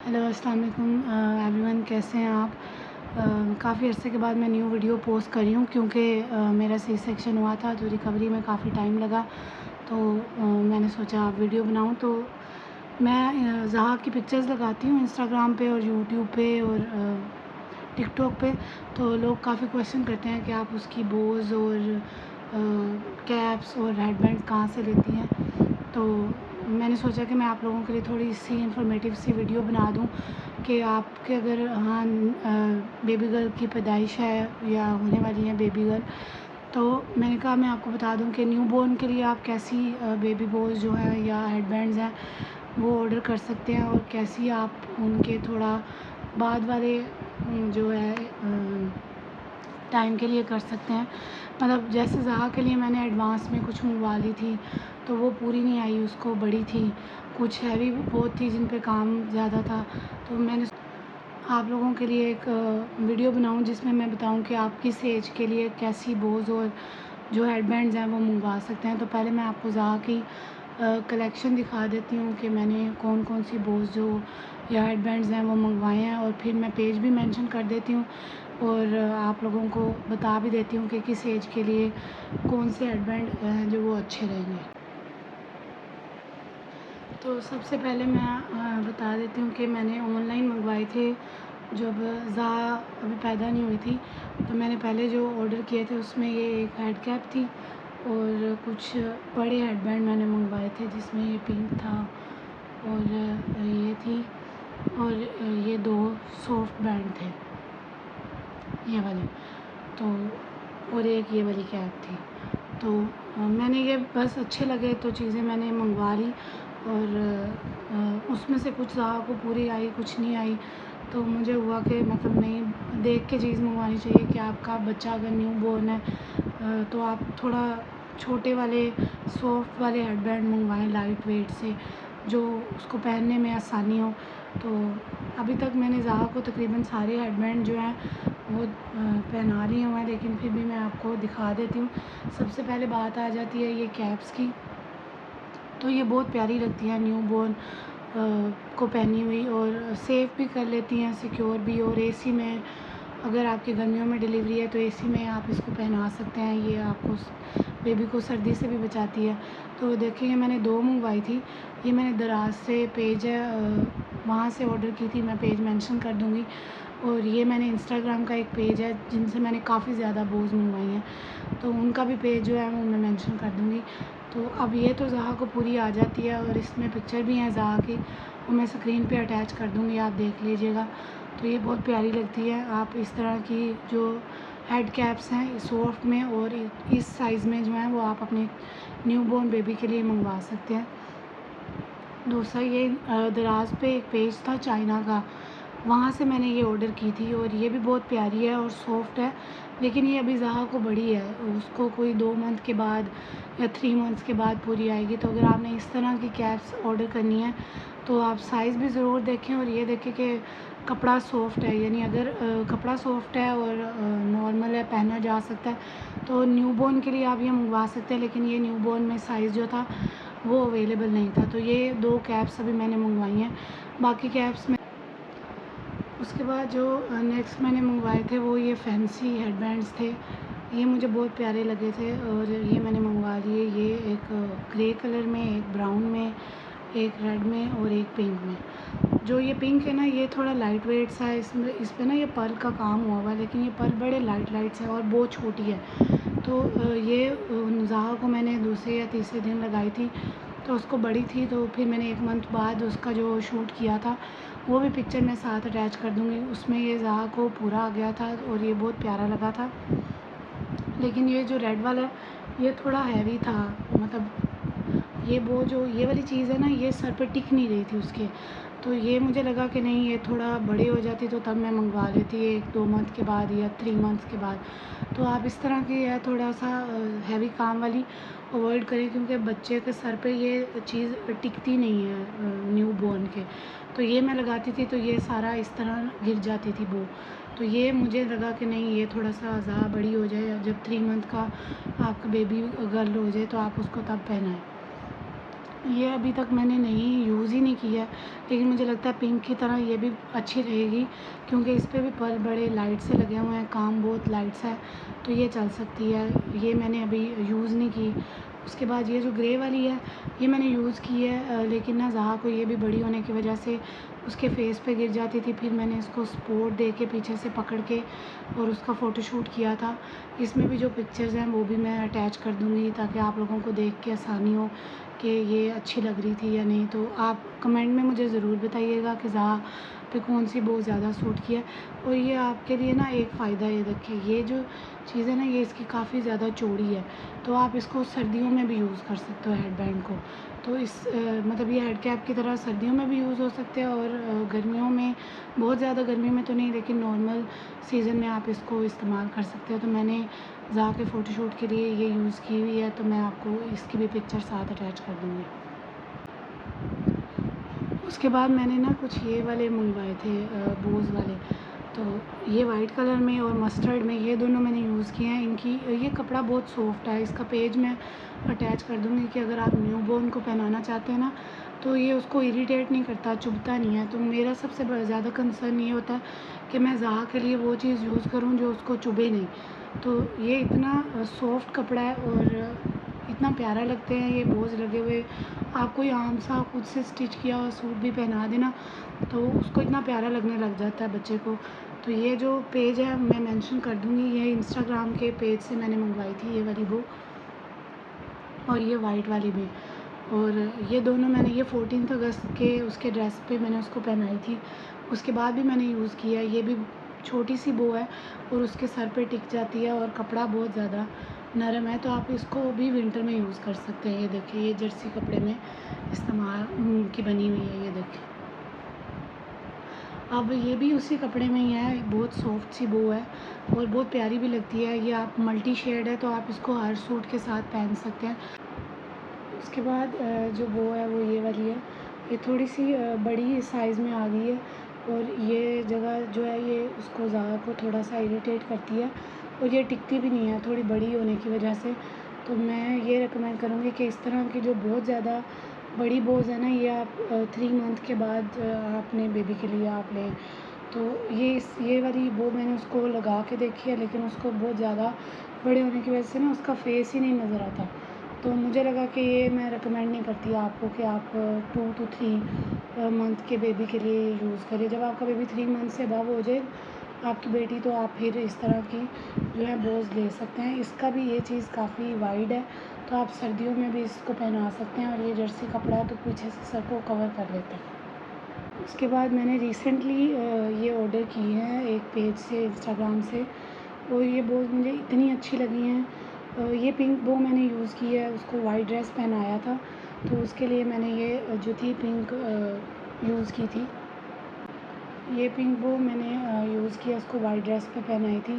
Hello अस्सलाम वालेकुम everyone, कैसे हैं आप। काफ़ी अरसे के बाद मैं न्यू वीडियो पोस्ट कर रही हूँ क्योंकि मेरा सी सेक्शन हुआ था तो रिकवरी में काफ़ी टाइम लगा। तो मैंने सोचा वीडियो बनाऊँ। तो मैं ज़हा की पिक्चर्स लगाती हूँ इंस्टाग्राम पे और यूट्यूब पे और टिकटॉक पे। तो लोग काफ़ी क्वेश्चन करते हैं कि आप उसकी बोज़ और कैप्स और हेडबैंड कहाँ से लेती हैं। तो मैंने सोचा कि मैं आप लोगों के लिए थोड़ी सी इन्फॉर्मेटिव सी वीडियो बना दूं कि आपके अगर बेबी गर्ल की पैदाइश है या होने वाली है बेबी गर्ल, तो मैंने कहा मैं आपको बता दूं कि न्यू बॉर्न के लिए आप कैसी बेबी बोज जो है या हेडबैंड्स हैं वो ऑर्डर कर सकते हैं और कैसी आप उनके थोड़ा बाद वाले जो है टाइम के लिए कर सकते हैं। मतलब जैसे ज़हा के लिए मैंने एडवांस में कुछ मंगवा ली थी तो वो पूरी नहीं आई, उसको बड़ी थी, कुछ हैवी बहुत थी जिन पे काम ज़्यादा था। तो मैंने आप लोगों के लिए एक वीडियो बनाऊं जिसमें मैं बताऊं कि आप किस एज के लिए कैसी बोज़ और जो हेडबैंड्स हैं वो मंगवा सकते हैं। तो पहले मैं आपको ज़हा की कलेक्शन दिखा देती हूँ कि मैंने कौन कौन सी बोज़ जो या हेडबैंड्स हैं वो मंगवाए हैं, और फिर मैं पेज भी मेंशन कर देती हूँ और आप लोगों को बता भी देती हूँ कि किस एज के लिए कौन से हेडबैंड हैं जो वो अच्छे रहेंगे। तो सबसे पहले मैं बता देती हूँ कि मैंने ऑनलाइन मंगवाए थे जब ज़हा अभी पैदा नहीं हुई थी। तो मैंने पहले जो ऑर्डर किए थे उसमें ये एक हेड कैप थी और कुछ बड़े हेडबैंड मैंने मंगवाए थे जिसमें ये पिंक था और ये थी और ये दो सॉफ्ट बैंड थे ये वाले, तो और एक ये वाली कैप थी। तो मैंने ये बस अच्छे लगे तो चीज़ें मैंने मंगवा ली और उसमें से कुछ ज़हा को पूरी आई कुछ नहीं आई। तो मुझे हुआ कि मतलब नहीं, देख के चीज़ मंगवानी चाहिए कि आपका बच्चा अगर न्यू बॉर्न है तो आप थोड़ा छोटे वाले सॉफ्ट वाले हेडबैंड मंगवाएं लाइट वेट से, जो उसको पहनने में आसानी हो। तो अभी तक मैंने ज़हा को तकरीबन सारे हेडबैंड जो हैं वो पहना रही हूँ मैं, लेकिन फिर भी मैं आपको दिखा देती हूँ। सबसे पहले बात आ जाती है ये कैप्स की। तो ये बहुत प्यारी लगती हैं न्यू बॉर्न को पहनी हुई और सेफ़ भी कर लेती हैं, सिक्योर भी। और एसी में अगर आपकी गर्मियों में डिलीवरी है तो एसी में आप इसको पहना सकते हैं, ये आपको बेबी को सर्दी से भी बचाती है। तो देखिए मैंने दो मंगवाई थी, ये मैंने दराज से पेज है वहाँ से ऑर्डर की थी, मैं पेज मेंशन कर दूँगी। और ये मैंने इंस्टाग्राम का एक पेज है जिनसे मैंने काफ़ी ज़्यादा बोज़ मंगवाई हैं, तो उनका भी पेज जो है वो मैं मेंशन कर दूँगी। तो अब ये तो ज़हा को पूरी आ जाती है और इसमें पिक्चर भी हैं ज़हा की, वो मैं स्क्रीन पे अटैच कर दूँगी, आप देख लीजिएगा। तो ये बहुत प्यारी लगती है। आप इस तरह की जो हेड कैप्स हैं सॉफ्ट में और इस साइज़ में जो हैं वो आप अपने न्यू बॉर्न बेबी के लिए मंगवा सकते हैं। दूसरा ये दराज पे एक पेज था चाइना का, वहाँ से मैंने ये ऑर्डर की थी और ये भी बहुत प्यारी है और सॉफ्ट है, लेकिन ये अभी ज़हा को बड़ी है, उसको कोई 2 मंथ के बाद या 3 मंथ्स के बाद पूरी आएगी। तो अगर आपने इस तरह की कैप्स ऑर्डर करनी है तो आप साइज़ भी ज़रूर देखें और ये देखें कि कपड़ा सॉफ्ट है, यानी अगर कपड़ा सॉफ्ट है और नॉर्मल है, पहना जा सकता है तो न्यू बॉर्न के लिए आप ये मंगवा सकते हैं। लेकिन ये न्यू बॉर्न में साइज़ जो था वो अवेलेबल नहीं था। तो ये 2 कैप्स अभी मैंने मंगवाई हैं, बाकी कैप्स में उसके बाद जो नेक्स्ट मैंने मंगवाए थे वो ये फैंसी हेडबैंड्स थे। ये मुझे बहुत प्यारे लगे थे और ये मैंने मंगवा लिए। ये एक ग्रे कलर में, एक ब्राउन में, एक रेड में और एक पिंक में। जो ये पिंक है ना ये थोड़ा लाइट वेट सा है, इसमें इस पे ना ये पर्ल का काम हुआ हुआ है, लेकिन ये पर्ल बड़े लाइट से और बहुत छोटी है। तो ये ज़हा को मैंने दूसरे या तीसरे दिन लगाई थी तो उसको बड़ी थी, तो फिर मैंने 1 मंथ बाद उसका जो शूट किया था वो भी पिक्चर मैं साथ अटैच कर दूँगी। उसमें ये ज़हा को पूरा आ गया था और ये बहुत प्यारा लगा था। लेकिन ये जो रेड वाला है ये थोड़ा हैवी था, मतलब ये वो जो ये वाली चीज़ है ना ये सर पे टिक नहीं रही थी उसके। तो ये मुझे लगा कि नहीं ये थोड़ा बड़े हो जाती तो तब मैं मंगवा लेती 1-2 मंथ के बाद या 3 मंथ्स के बाद। तो आप इस तरह की है थोड़ा सा हैवी काम वाली अवॉइड करें क्योंकि बच्चे के सर पे ये चीज़ टिकती नहीं है न्यू बॉर्न के। तो ये मैं लगाती थी तो ये सारा इस तरह गिर जाती थी वो। तो ये मुझे लगा कि नहीं ये थोड़ा सा ज़्यादा बड़ी हो जाए, जब 3 मंथ का आपका बेबी गर्ल हो जाए तो आप उसको तब पहनाएँ। ये अभी तक मैंने नहीं यूज़ ही नहीं किया है, लेकिन मुझे लगता है पिंक की तरह ये भी अच्छी रहेगी, क्योंकि इस पे भी पर्ल बड़े लाइट से लगे हुए हैं, काम बहुत लाइट सा है, तो ये चल सकती है। ये मैंने अभी यूज़ नहीं की। उसके बाद ये जो ग्रे वाली है, ये मैंने यूज़ की है, लेकिन ना ज़हा को ये भी बड़ी होने की वजह से उसके फेस पे गिर जाती थी। फिर मैंने इसको सपोर्ट दे के पीछे से पकड़ के और उसका फ़ोटोशूट किया था। इसमें भी जो पिक्चर्स हैं वो भी मैं अटैच कर दूँगी, ताकि आप लोगों को देख के आसानी हो कि ये अच्छी लग रही थी या नहीं। तो आप कमेंट में मुझे ज़रूर बताइएगा कि ज़हा पे कौन सी बहुत ज़्यादा सूट की है। और ये आपके लिए ना एक फ़ायदा, ये देखिए, ये जो चीज़ है ना, ये इसकी काफ़ी ज़्यादा चौड़ी है, तो आप इसको सर्दियों में भी यूज़ कर सकते हो हेड बैंड को। तो इस मतलब ये हेड कैप की तरह सर्दियों में भी यूज़ हो सकते हैं, और गर्मियों में, बहुत ज़्यादा गर्मी में तो नहीं, लेकिन नॉर्मल सीज़न में आप इसको इस्तेमाल कर सकते हो। तो मैंने ज़हा के फ़ोटोशूट के लिए ये यूज़ की हुई है, तो मैं आपको इसकी भी पिक्चर साथ अटैच कर दूँगी। उसके बाद मैंने ना कुछ ये वाले मंगवाए थे, बोज़ वाले। तो ये वाइट कलर में और मस्टर्ड में, ये दोनों मैंने यूज़ किए हैं। इनकी ये कपड़ा बहुत सॉफ्ट है। इसका पेज मैं अटैच कर दूँगी कि अगर आप न्यूबॉर्न को पहनाना चाहते हैं ना, तो ये उसको इरिटेट नहीं करता, चुभता नहीं है। तो मेरा सबसे ज़्यादा कंसर्न ये होता है कि मैं ज़हा के लिए वो चीज़ यूज़ करूँ जो उसको चुभे नहीं। तो ये इतना सॉफ्ट कपड़ा है और इतना प्यारा लगते हैं ये बोझ लगे हुए। आप कोई आम सा खुद से स्टिच किया हुआ सूट भी पहना देना, तो उसको इतना प्यारा लगने लग जाता है बच्चे को। तो ये जो पेज है मैं मेंशन कर दूँगी, ये इंस्टाग्राम के पेज से मैंने मंगवाई थी ये वाली बो, और ये वाइट वाली भी। और ये दोनों मैंने, ये 14 अगस्त के उसके ड्रेस पे मैंने उसको पहनाई थी। उसके बाद भी मैंने यूज़ किया। ये भी छोटी सी बो है और उसके सर पे टिक जाती है, और कपड़ा बहुत ज़्यादा नरम है, तो आप इसको भी विंटर में यूज़ कर सकते हैं। ये देखिए, ये जर्सी कपड़े में इस्तेमाल की बनी हुई है, ये देखिए। अब ये भी उसी कपड़े में ही है, बहुत सॉफ्ट सी बो है और बहुत प्यारी भी लगती है। ये आप मल्टी शेड है, तो आप इसको हर सूट के साथ पहन सकते हैं। उसके बाद जो बो है वो ये वाली है। ये थोड़ी सी बड़ी साइज़ में आ गई है, और ये जगह जो है ये उसको ज़्यादा को थोड़ा सा इरिटेट करती है, और ये टिकती भी नहीं है थोड़ी बड़ी होने की वजह से। तो मैं ये रिकमेंड करूँगी कि इस तरह की जो बहुत ज़्यादा बड़ी बोज़ है ना, ये आप 3 मंथ के बाद अपने बेबी के लिए आप लें। तो ये वाली बो मैंने उसको लगा के देखी है, लेकिन उसको बहुत ज़्यादा बड़े होने की वजह से ना उसका फेस ही नहीं नज़र आता। तो मुझे लगा कि ये मैं रिकमेंड नहीं करती आपको कि आप 2 to 3 मंथ के बेबी के लिए यूज़ करें। जब आपका बेबी 3 मंथ से अबव हो जाए आपकी बेटी, तो आप फिर इस तरह की जो है बोझ ले सकते हैं। इसका भी ये चीज़ काफ़ी वाइड है, तो आप सर्दियों में भी इसको पहना सकते हैं, और ये जर्सी कपड़ा है तो पीछे से सर को कवर कर लेता है। उसके बाद मैंने रिसेंटली ये ऑर्डर की है एक पेज से, इंस्टाग्राम से, और ये बोझ मुझे इतनी अच्छी लगी हैं। ये पिंक बो मैंने यूज़ की है, उसको वाइट ड्रेस पहनाया था, तो उसके लिए मैंने ये जो थी पिंक यूज़ की थी। ये पिंक बो मैंने यूज़ किया, उसको वाइट ड्रेस पे पहनाई थी,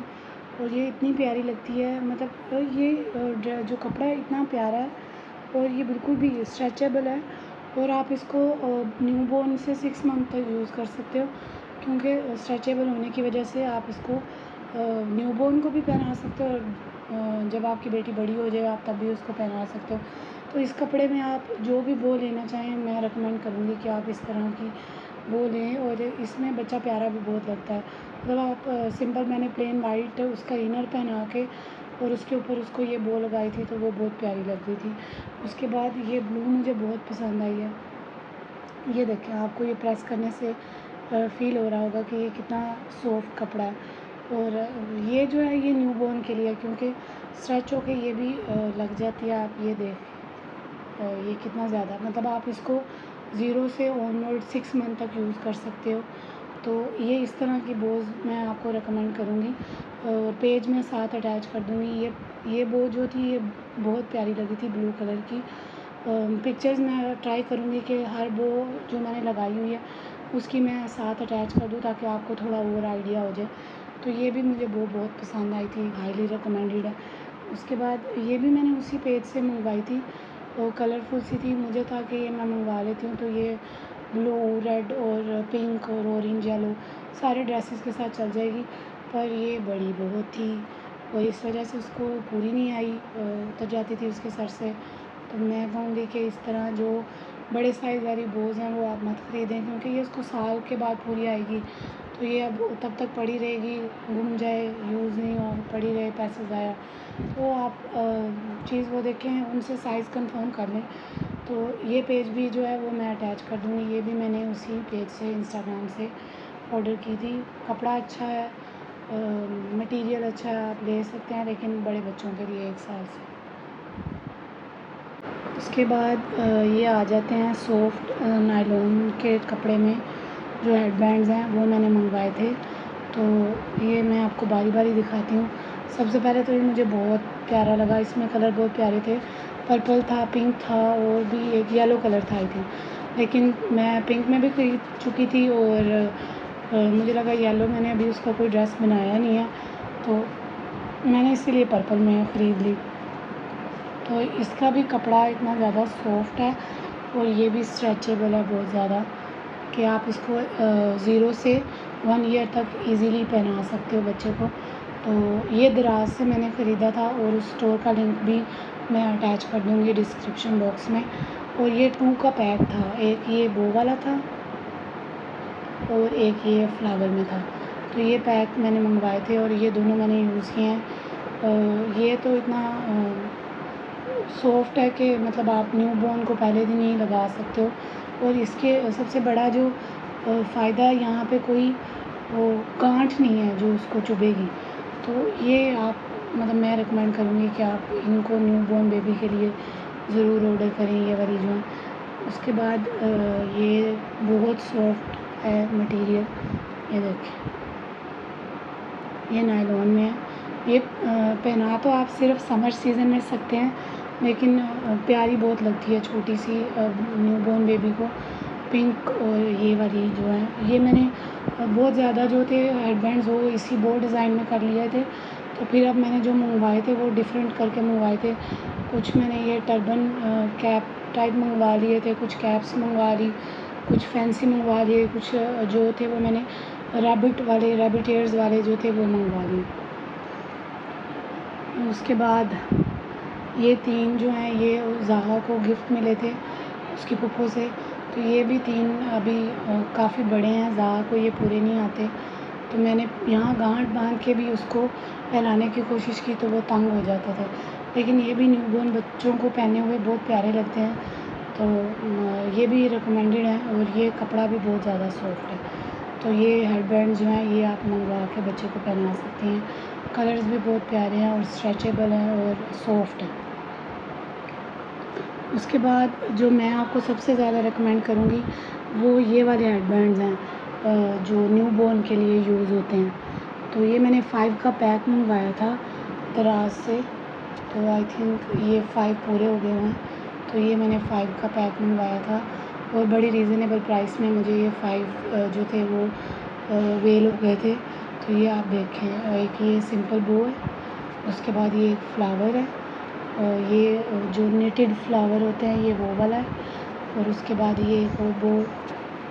और ये इतनी प्यारी लगती है। मतलब ये जो कपड़ा है इतना प्यारा है, और ये बिल्कुल भी स्ट्रेचेबल है, और आप इसको न्यूबॉर्न से 6 मंथ तक यूज़ कर सकते हो, क्योंकि स्ट्रेचेबल होने की वजह से आप इसको न्यूबॉर्न को भी पहना सकते हो, और जब आपकी बेटी बड़ी हो जाए आप तब भी उसको पहना सकते हो। तो इस कपड़े में आप जो भी बो लेना चाहें, मैं रिकमेंड करूँगी कि आप इस तरह की बो लें, और इसमें बच्चा प्यारा भी बहुत लगता है। मतलब आप सिंपल, मैंने प्लेन वाइट उसका इनर पहना के और उसके ऊपर उसको ये बो लगाई थी, तो वो बहुत प्यारी लग रही थी। उसके बाद ये ब्लू मुझे बहुत पसंद आई है। ये देखिए, आपको ये प्रेस करने से फ़ील हो रहा होगा कि ये कितना सॉफ्ट कपड़ा है, और ये जो है ये न्यूबॉर्न के लिए है, क्योंकि स्ट्रेच होके ये भी लग जाती है। आप ये ये कितना ज़्यादा, मतलब आप इसको 0 से ऑनवर्ड 6 मंथ तक यूज़ कर सकते हो। तो ये इस तरह की बोज़ मैं आपको रिकमेंड करूँगी, पेज में साथ अटैच कर दूँगी। ये बो जो थी ये बहुत प्यारी लगी थी, ब्लू कलर की। पिक्चर्स मैं ट्राई करूँगी कि हर बो जो मैंने लगाई हुई है उसकी मैं साथ अटैच कर दूँ, ताकि आपको थोड़ा और आइडिया हो जाए। तो ये भी मुझे बो बहुत पसंद आई थी, हाईली रिकमेंडेड है। उसके बाद ये भी मैंने उसी पेज से मंगवाई थी, और कलरफुल सी थी, मुझे था कि ये मैं मंगवा लेती हूँ, तो ये ब्लू, रेड और पिंक और ऑरेंज, येलो सारे ड्रेसेस के साथ चल जाएगी। पर ये बड़ी बहुत थी, और इस वजह से उसको पूरी नहीं आई, उतर जाती थी उसके सर से। तो मैं कहूँगी कि इस तरह जो बड़े साइज़ वाली बोज़ हैं वो आप मत ख़रीदें, क्योंकि ये उसको साल के बाद पूरी आएगी, तो ये अब तब तक पड़ी रहेगी, गुम जाए, यूज़ नहीं हो, पड़ी रहे, पैसे ज़ाया। तो आप चीज़ वो देखें, उनसे साइज़ कंफर्म कर लें। तो ये पेज भी जो है वो मैं अटैच कर दूँगी, ये भी मैंने उसी पेज से, इंस्टाग्राम से ऑर्डर की थी। कपड़ा अच्छा है, मटीरियल अच्छा है, आप ले सकते हैं, लेकिन बड़े बच्चों के लिए 1 साल से। उसके बाद ये आ जाते हैं सॉफ्ट नायलॉन के कपड़े में जो हेडबैंड्स हैं, वो मैंने मंगवाए थे। तो ये मैं आपको बारी बारी दिखाती हूँ। सबसे पहले तो ये मुझे बहुत प्यारा लगा, इसमें कलर बहुत प्यारे थे, पर्पल था, पिंक था और भी एक येलो कलर था आई थिंक, लेकिन मैं पिंक में भी खरीद चुकी थी और मुझे लगा येलो, मैंने अभी उसका कोई ड्रेस बनाया नहीं है, तो मैंने इसीलिए पर्पल में ख़रीद ली। तो इसका भी कपड़ा इतना ज़्यादा सॉफ्ट है और ये भी स्ट्रेचेबल है बहुत ज़्यादा, कि आप इसको 0 से 1 ईयर तक इजीली पहना सकते हो बच्चे को। तो ये दराज से मैंने ख़रीदा था और उस स्टोर का लिंक भी मैं अटैच कर दूँगी डिस्क्रिप्शन बॉक्स में। और ये 2 का पैक था, एक ये बो वाला था और एक ये फ्लावर में था। तो ये पैक मैंने मंगवाए थे और ये दोनों मैंने यूज़ किए हैं। ये तो इतना सॉफ्ट है कि मतलब आप न्यूबॉर्न को पहले दिन ही लगा सकते हो। और इसके सबसे बड़ा जो फ़ायदा है, यहाँ पे कोई वो गांठ नहीं है जो उसको चुभेगी। तो ये आप मतलब मैं रिकमेंड करूँगी कि आप इनको न्यूबॉर्न बेबी के लिए ज़रूर ऑर्डर करें, ये वाली जो है। उसके बाद ये बहुत सॉफ्ट है मटेरियल, ये देखिए, ये नायलॉन में है। ये पहना तो आप सिर्फ समर सीज़न में सकते हैं, लेकिन प्यारी बहुत लगती है छोटी सी न्यूबॉर्न बेबी को। पिंक और ये वाली जो है, ये मैंने बहुत ज़्यादा जो थे हेडबैंड्स वो इसी बो डिज़ाइन में कर लिए थे। तो फिर अब मैंने जो मंगवाए थे वो डिफरेंट करके मंगवाए थे। कुछ मैंने ये टर्बन कैप टाइप मंगवा लिए थे, कुछ कैप्स मंगवा ली, कुछ फैंसी मंगवा लिए, कुछ जो थे वो मैंने रैबिट ईयर्स वाले जो थे वो मंगवा लिए। उसके बाद ये 3 जो हैं ये ज़ाहा को गिफ्ट मिले थे उसकी फूफो से। तो ये भी 3 अभी काफ़ी बड़े हैं, ज़ाहा को ये पूरे नहीं आते। तो मैंने यहाँ गांठ बांध के भी उसको पहनाने की कोशिश की तो वो तंग हो जाते थे, लेकिन ये भी न्यूबॉर्न बच्चों को पहने हुए बहुत प्यारे लगते हैं। तो ये भी रिकमेंडेड है और ये कपड़ा भी बहुत ज़्यादा सॉफ्ट है। तो ये हेडबैंड जो हैं ये आप मंगवा के बच्चे को पहना सकती हैं। कलर्स भी बहुत प्यारे हैं और स्ट्रेचेबल हैं और सॉफ्ट हैं। उसके बाद जो मैं आपको सबसे ज़्यादा रिकमेंड करूँगी वो ये वाले हेडबैंड्स हैं जो न्यूबॉर्न के लिए यूज़ होते हैं। तो ये मैंने 5 का पैक मंगवाया था दराज से, तो आई थिंक ये 5 पूरे हो गए हैं। तो ये मैंने 5 का पैक मंगवाया था और बड़ी रीज़नेबल प्राइस में मुझे ये 5 जो थे वो वेल हो गए थे। तो ये आप देखें, एक ये सिंपल बो है, उसके बाद ये एक फ्लावर है, ये जो निटेड फ्लावर होते हैं ये वो वाला है, और उसके बाद ये एक और बो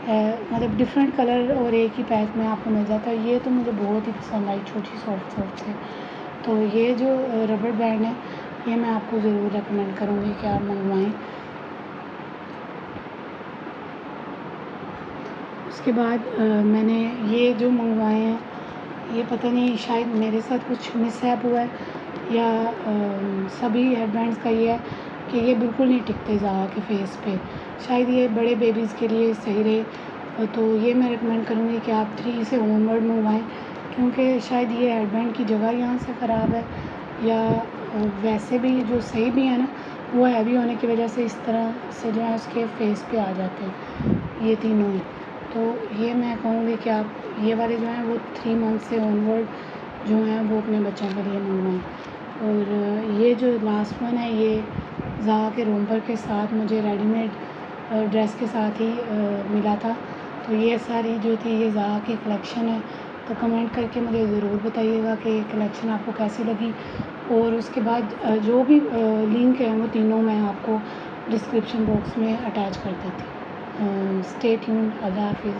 है, मतलब डिफरेंट कलर और एक ही पैक में आपको मिल जाता है। ये तो मुझे बहुत ही पसंद आई, छोटी सॉफ्ट से। तो ये जो रबड़ बैंड है ये मैं आपको ज़रूर रेकमेंड करूँगी कि आप मंगवाएं। उसके बाद मैंने ये जो मंगवाए हैं ये पता नहीं शायद मेरे साथ कुछ मिसहैप हुआ है या सभी हेडबैंड्स का ये है कि ये बिल्कुल नहीं टिकते ज़ाहा के फेस पे। शायद ये बड़े बेबीज़ के लिए सही रहे। तो ये मैं रिकमेंड करूँगी कि आप 3 से ऑनवर्ड मंगवाएं, क्योंकि शायद ये हेडबैंड की जगह यहाँ से ख़राब है या वैसे भी जो सही भी है ना वो हैवी होने की वजह से इस तरह से जो है उसके फेस पे आ जाते हैं ये तीनों ही। तो ये मैं कहूँगी कि आप ये वाले जो हैं वो 3 मंथ से ऑनवर्ड जो हैं वो अपने बच्चों के लिए मंगवाएं। और ये जो लास्ट वन है ये ज़ाहा के रोम्पर के साथ मुझे रेडीमेड ड्रेस के साथ ही मिला था। तो ये सारी जो थी ये ज़ाहा की कलेक्शन है। तो कमेंट करके मुझे ज़रूर बताइएगा कि ये कलेक्शन आपको कैसी लगी। और उसके बाद जो भी लिंक है वो तीनों मैं आपको डिस्क्रिप्शन बॉक्स में अटैच कर देती हूँ। Stay tuned. अल्लाह हाफ़िज़।